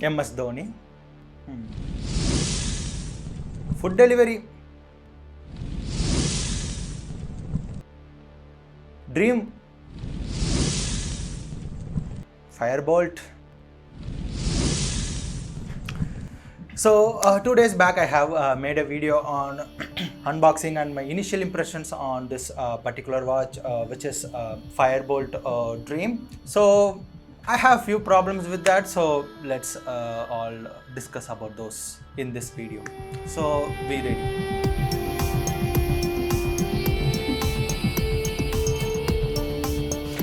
MS Dhoni. Food delivery. Dream. Firebolt. So 2 days back I have made a video on unboxing and my initial impressions on this particular watch, which is Firebolt Dream. So I have few problems with that, so let's all discuss about those in this video. So be ready.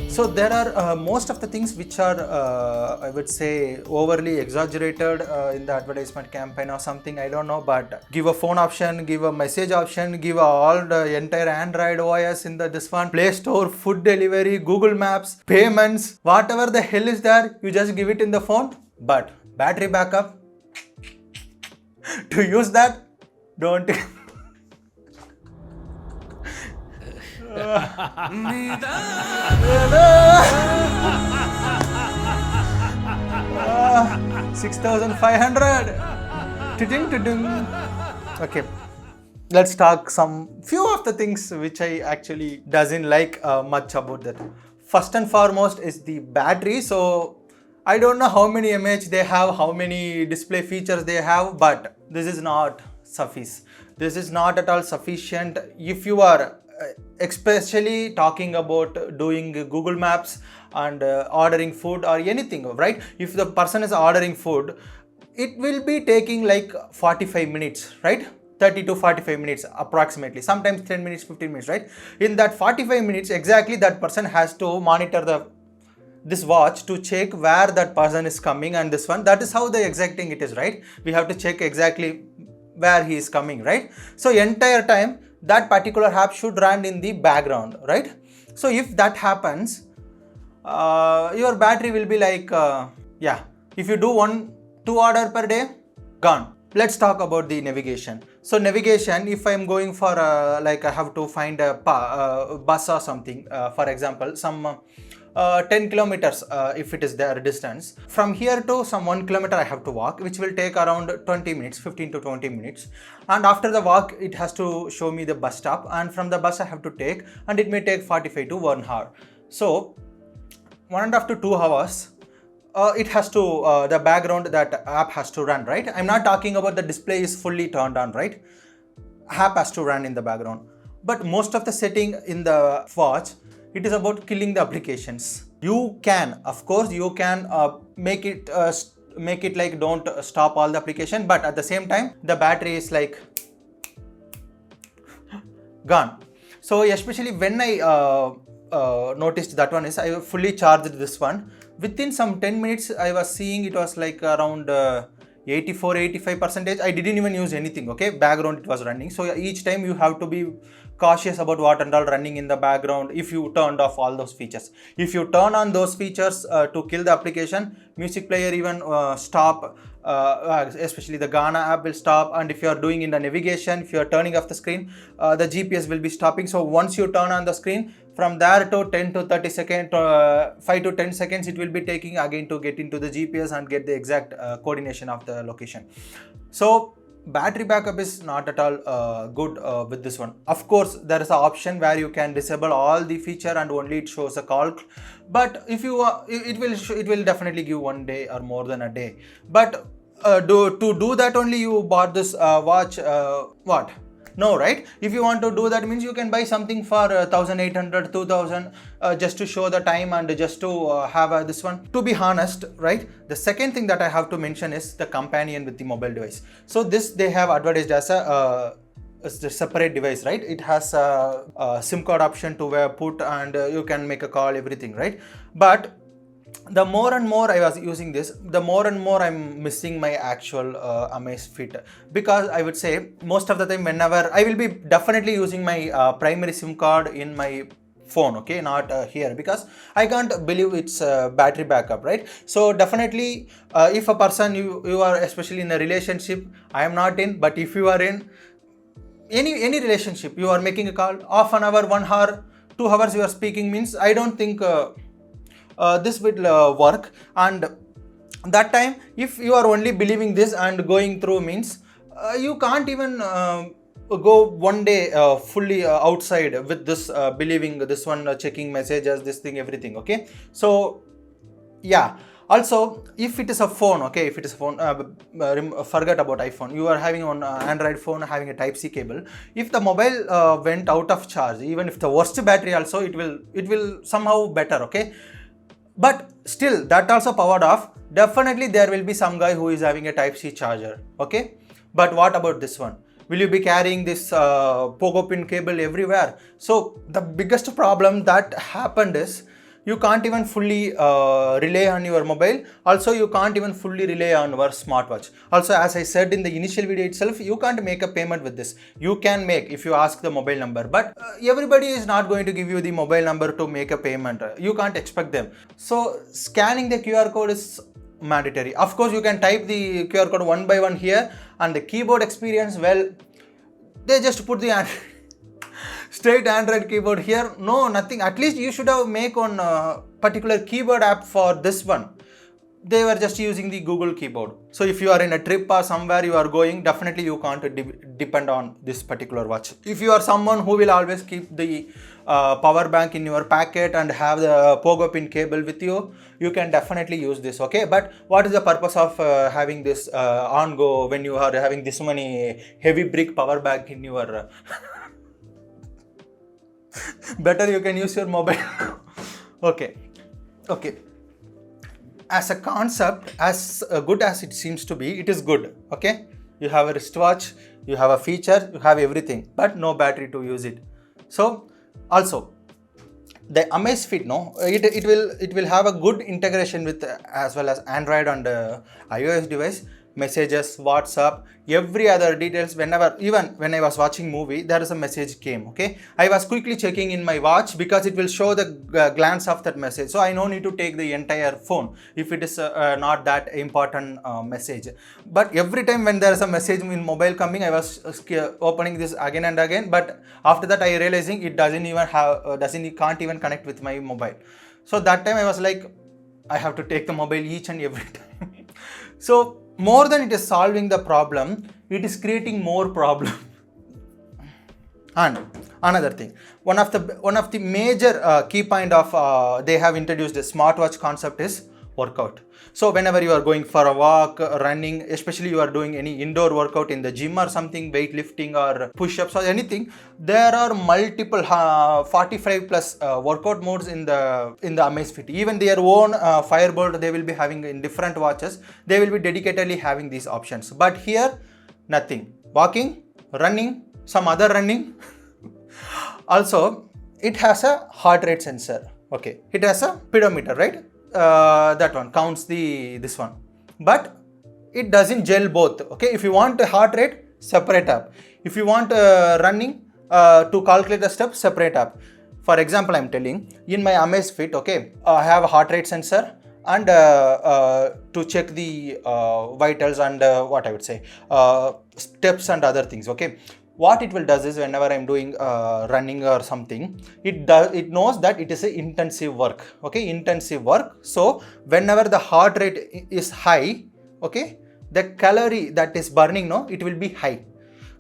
So there are most of the things which are, I would say, overly exaggerated in the advertisement campaign or something. I don't know, but give a phone option, give a message option, give all the entire Android OS in this one, Play Store, food delivery, Google Maps, payments, whatever the hell is there, you just give it in the phone. But battery backup, to use that, don't. 6,500. Okay, let's talk some few of the things which I actually doesn't like much about that. First and foremost is the battery. So I don't know how many mAh they have, how many display features they have, but this is not suffice. This is not at all sufficient if you are especially talking about doing Google Maps and ordering food or anything, right? If the person is ordering food, it will be taking like 45 minutes, right? 30 to 45 minutes approximately, sometimes 10 minutes, 15 minutes, right? In that 45 minutes exactly, that person has to monitor this watch to check where that person is coming, and this one, that is how the exact thing it is, right? We have to check exactly where he is coming, right? So entire time that particular app should run in the background, right? So if that happens, your battery will be like, yeah, if you do 1-2 order per day, gone. Let's talk about the navigation. So navigation, if I'm going for like I have to find a bus or something, for example, some 10 kilometers, if it is their distance from here to some 1 kilometer I have to walk, which will take around 20 minutes, 15 to 20 minutes, and after the walk it has to show me the bus stop, and from the bus I have to take, and it may take 45 to 1 hour. So 1.5 to 2 hours it has to, the background that app has to run, right? I'm not talking about the display is fully turned on, right? App has to run in the background, but most of the setting in the watch, it is about killing the applications. You can, of course, you can make it like don't stop all the application, but at the same time the battery is like gone. So especially when I noticed that one is I fully charged this one, within some 10 minutes I was seeing it was like around 84-85%. I didn't even use anything, okay? Background it was running. So each time you have to be cautious about what and all running in the background if you turned off all those features. If you turn on those features to kill the application, music player even stop, especially the Ghana app will stop, and if you are doing in the navigation, if you are turning off the screen, the GPS will be stopping. So once you turn on the screen, from there to 10 to 30 seconds, 5 to 10 seconds it will be taking again to get into the GPS and get the exact coordination of the location. So battery backup is not at all good with this one. Of course there is an option where you can disable all the feature and only it shows a call, but if you it will definitely give 1 day or more than a day. But to do that only you bought this watch, what? No, right? If you want to do that, means you can buy something for 1,800, 2,000 just to show the time and just to have this one. To be honest, right? The second thing that I have to mention is the companion with the mobile device. So this they have advertised as a separate device, right? It has a SIM card option to put, and you can make a call, everything, right? But the more and more I was using this, the more and more I'm missing my actual Amazfit, because I would say most of the time whenever I will be definitely using my primary SIM card in my phone, okay, not here, because I can't believe it's battery backup, right? So definitely if a person you are especially in a relationship, I am not in, but if you are in any relationship, you are making a call, half an hour, 1 hour, 2 hours you are speaking, means I don't think this will work. And That time, if you are only believing this and going through means, you can't even go one day fully outside with this believing this one, checking messages, this thing, everything. Okay, so yeah. Also, if it is a phone, okay, if it is a phone, forget about iPhone. You are having on Android phone having a Type C cable. If the mobile went out of charge, even if the worst battery also, it will somehow better. Okay, but still that also powered off. Definitely there will be some guy who is having a Type C charger. Okay, but what about this one? Will you be carrying this pogo pin cable everywhere? So the biggest problem that happened is, you can't even fully rely on your mobile. Also, you can't even fully rely on your smartwatch. Also, as I said in the initial video itself, you can't make a payment with this. You can make if you ask the mobile number, but everybody is not going to give you the mobile number to make a payment. You can't expect them. So scanning the QR code is mandatory. Of course, you can type the QR code one by one here, and the keyboard experience, well, they just put the straight Android keyboard here. No, nothing. At least you should have make on particular keyboard app for this one. They were just using the Google keyboard. So if you are in a trip or somewhere you are going, definitely you can't depend on this particular watch. If you are someone who will always keep the power bank in your pocket and have the pogo pin cable with you, you can definitely use this. Okay, but what is the purpose of having this on go when you are having this many heavy brick power bank in your better you can use your mobile. Okay, okay, as a concept, as good as it seems to be, it is good. Okay, you have a wristwatch, you have a feature, you have everything, but no battery to use it. So also the Amazfit, no, it will have a good integration with as well as Android and iOS device. Messages, WhatsApp, every other details. Whenever, even when I was watching movie, there is a message came. Okay, I was quickly checking in my watch because it will show the glance of that message. So I no need to take the entire phone if it is not that important message. But every time when there is a message in mobile coming, I was opening this again and again. But after that, I realizing it doesn't even have it can't even connect with my mobile. So that time I was like, I have to take the mobile each and every time. So more than it is solving the problem, it is creating more problem. And another thing, one of the major key point of they have introduced the smartwatch concept is workout. So whenever you are going for a walk, running, especially you are doing any indoor workout in the gym or something, weightlifting or push-ups or anything, there are multiple 45 plus workout modes in the Amazfit. Even their own Firebolt they will be having in different watches. They will be dedicatedly having these options. But here, nothing. Walking, running, some other running. Also, it has a heart rate sensor. Okay, it has a pedometer, right? That one counts this one, but it doesn't gel both. Okay, if you want a heart rate, separate app. If you want running to calculate the steps, separate app. For example, I'm telling in my Amazfit, okay, I have a heart rate sensor and to check the vitals and what I would say steps and other things. Okay, what it will does is whenever I'm doing running or something, it knows that it is a intensive work. Okay, intensive work. So whenever the heart rate is high, okay, the calorie that is burning, no, it will be high.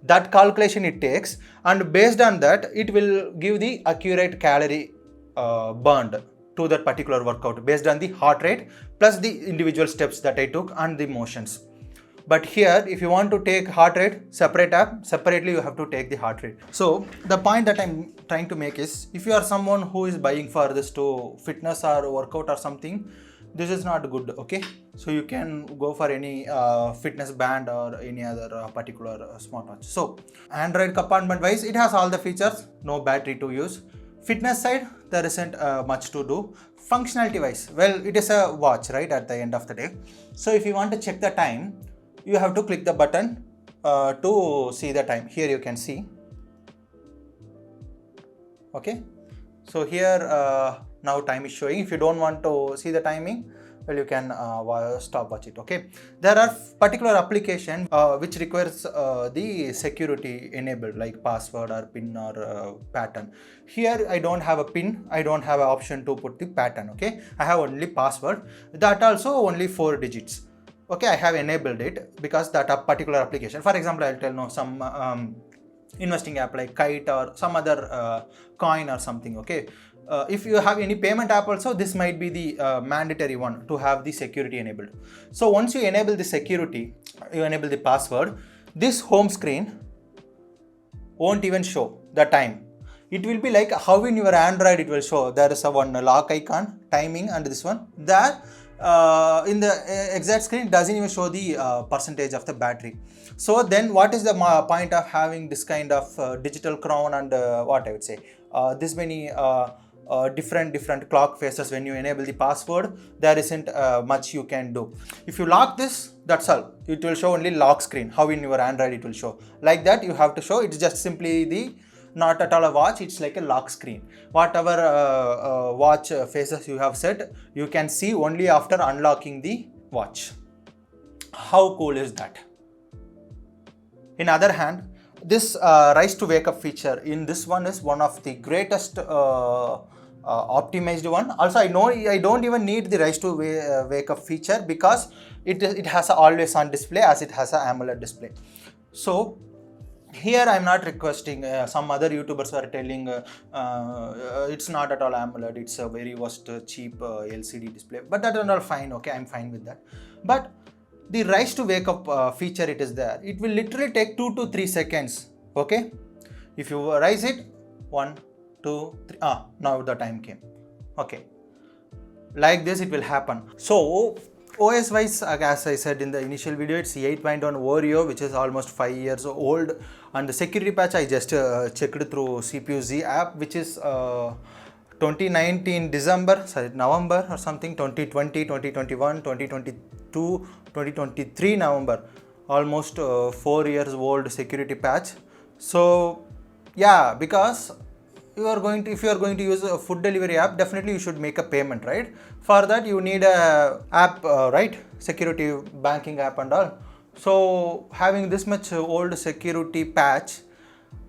That calculation it takes, and based on that, it will give the accurate calorie burned to that particular workout based on the heart rate plus the individual steps that I took and the motions. But here, if you want to take heart rate, separate app, separately you have to take the heart rate. So the point that I'm trying to make is, if you are someone who is buying for this to fitness or workout or something, this is not good. Okay, so you can go for any fitness band or any other particular smartwatch. So Android compartment wise, it has all the features, no battery to use. Fitness side, there isn't much to do. Functionality wise, well, it is a watch, right, at the end of the day. So if you want to check the time, you have to click the button to see the time. Here you can see. Okay, so here now time is showing. If you don't want to see the timing, well, you can stopwatch it. Okay, there are particular application which requires the security enabled, like password or pin or pattern. Here I don't have a pin, I don't have an option to put the pattern. Okay, I have only password, that also only 4 digits. Okay, I have enabled it because that a particular application. For example, I'll tell some investing app like Kite or some other coin or something. Okay, if you have any payment app also, this might be the mandatory one to have the security enabled. So once you enable the security, you enable the password, this home screen won't even show the time. It will be like how in your Android it will show there is a one lock icon, timing, and this one. That in the exact screen doesn't even show the percentage of the battery. So then what is the point of having this kind of digital crown and what I would say this many different clock faces? When you enable the password, there isn't much you can do. If you lock this, that's all. It will show only lock screen. How in your Android it will show like that. You have to show it's just simply the not at all a watch, it's like a lock screen. Whatever watch faces you have set, you can see only after unlocking the watch. How cool is that? In other hand, this rise to wake up feature in this one is one of the greatest optimized one. Also, I know I don't even need the rise to wake up feature because it has a always on display as it has a AMOLED display. So here I'm not requesting. Some other YouTubers are telling it's not at all AMOLED, it's a very worst cheap LCD display, but that is all fine. Okay, I'm fine with that. But the rise to wake up feature, it is there. It will literally take 2 to 3 seconds. Okay, if you rise it, 1, 2, 3, now the time came. Okay, like this it will happen. So OS wise, as I said in the initial video, it's 8.1 Oreo, which is almost 5 years old, and the security patch I just checked through CPU-Z app, which is 2019 December, sorry, November or something, 2020, 2021, 2022, 2023 November, almost 4 years old security patch. So yeah, because if you are going to use a food delivery app, definitely you should make a payment, right? For that you need a app, right? Security banking app and all. So having this much old security patch,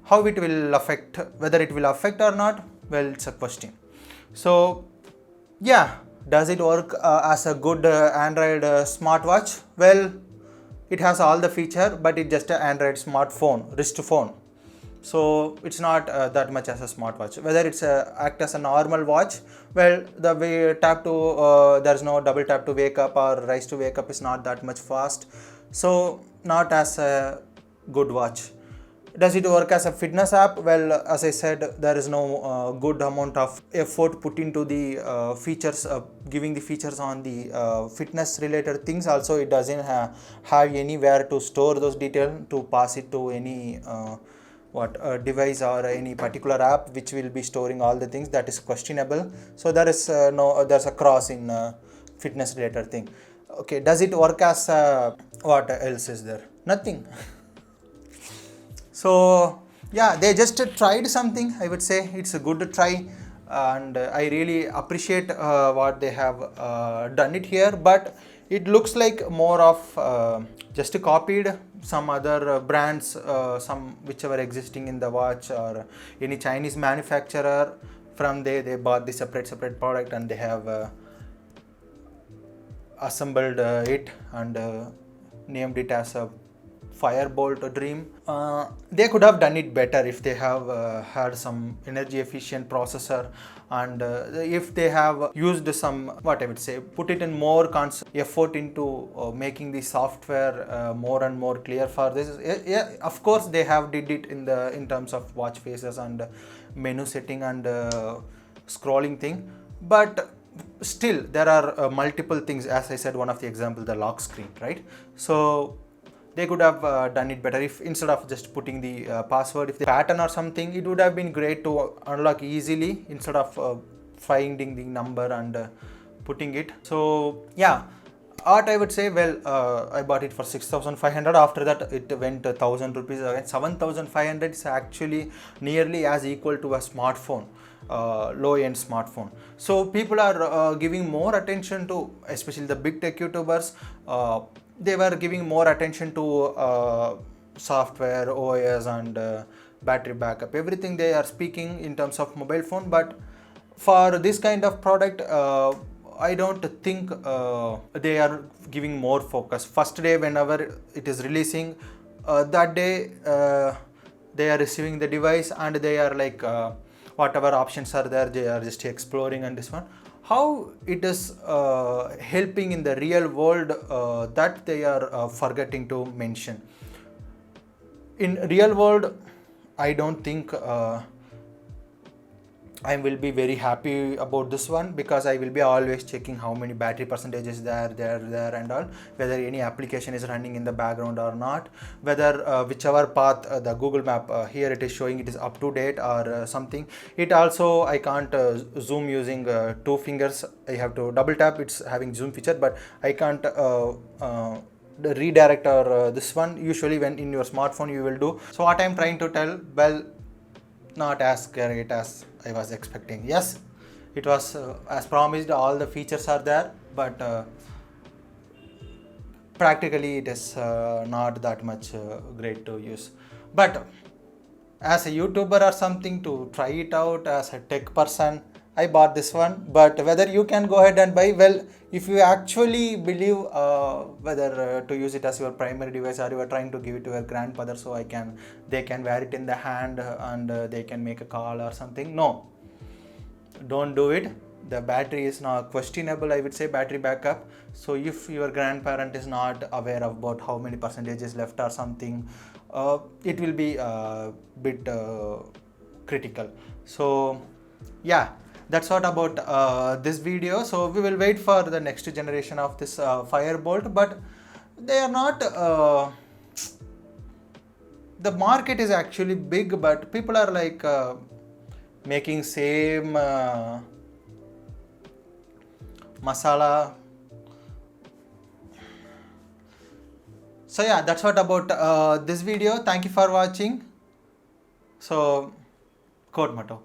how it will affect, whether it will affect or not, well, it's a question. So yeah, does it work as a good Android smartwatch? Well, it has all the feature, but it's just an Android smartphone, wrist phone. So it's not that much as a smartwatch. Whether it's act as a normal watch, well, the way tap to there's no double tap to wake up or rise to wake up is not that much fast. So not as a good watch. Does it work as a fitness app? Well, as I said, there is no good amount of effort put into the features, giving the features on the fitness related things. Also, it doesn't have anywhere to store those details to pass it to any device or any particular app which will be storing all the things. That is questionable. So there is there's a cross in fitness related thing. Okay, does it work as what else is there? Nothing. So yeah, they just tried something. I would say it's a good try, and I really appreciate what they have done it here. But it looks like more of just copied some other brands, some whichever existing in the watch, or any Chinese manufacturer. From there they bought the separate product and they have assembled it and named it as a Firebolt Dream. They could have done it better if they have had some energy efficient processor, and if they have used some, what I would say, put it in more effort into making the software more and more clear for this. Yeah, of course they have did it in terms of watch faces and menu setting and scrolling thing, but still there are multiple things. As I said, one of the example, the lock screen, right? So they could have done it better if instead of just putting the password, if the pattern or something, it would have been great to unlock easily instead of finding the number and putting it. So yeah, what I would say, well, I bought it for 6,500. After that it went 1,000 rupees again. 7,500 is actually nearly as equal to a smartphone. low end smartphone. So people are giving more attention to, especially the big tech YouTubers, they were giving more attention to software, OS, and battery backup, everything they are speaking in terms of mobile phone. But for this kind of product, I don't think they are giving more focus. First day whenever it is releasing, that day they are receiving the device and they are like whatever options are there, they are just exploring. And this one, how it is helping in the real world, that they are forgetting to mention. In real world, I don't think I will be very happy about this one, because I will be always checking how many battery percentages there and all, whether any application is running in the background or not, whether whichever path the Google Map here it is showing, it is up to date or something. It also, I can't zoom using 2 fingers, I have to double tap. It's having zoom feature, but I can't the redirect or this one. Usually when in your smartphone you will do. So what I'm trying to tell, well, not as great as I was expecting. Yes, it was as promised, all the features are there, but practically it is not that much great to use. But as a YouTuber or something, to try it out as a tech person, I bought this one. But whether you can go ahead and buy, well, if you actually believe whether to use it as your primary device, or you are trying to give it to your grandfather so they can wear it in the hand and they can make a call or something. No, don't do it. The battery is now questionable, I would say, battery backup. So if your grandparent is not aware about how many percentage is left or something, it will be a bit critical. So yeah, that's what about this video. So we will wait for the next generation of this Firebolt, but they are not the market is actually big, but people are like making same masala. So yeah, that's what about this video. Thank you for watching. So, quote motto.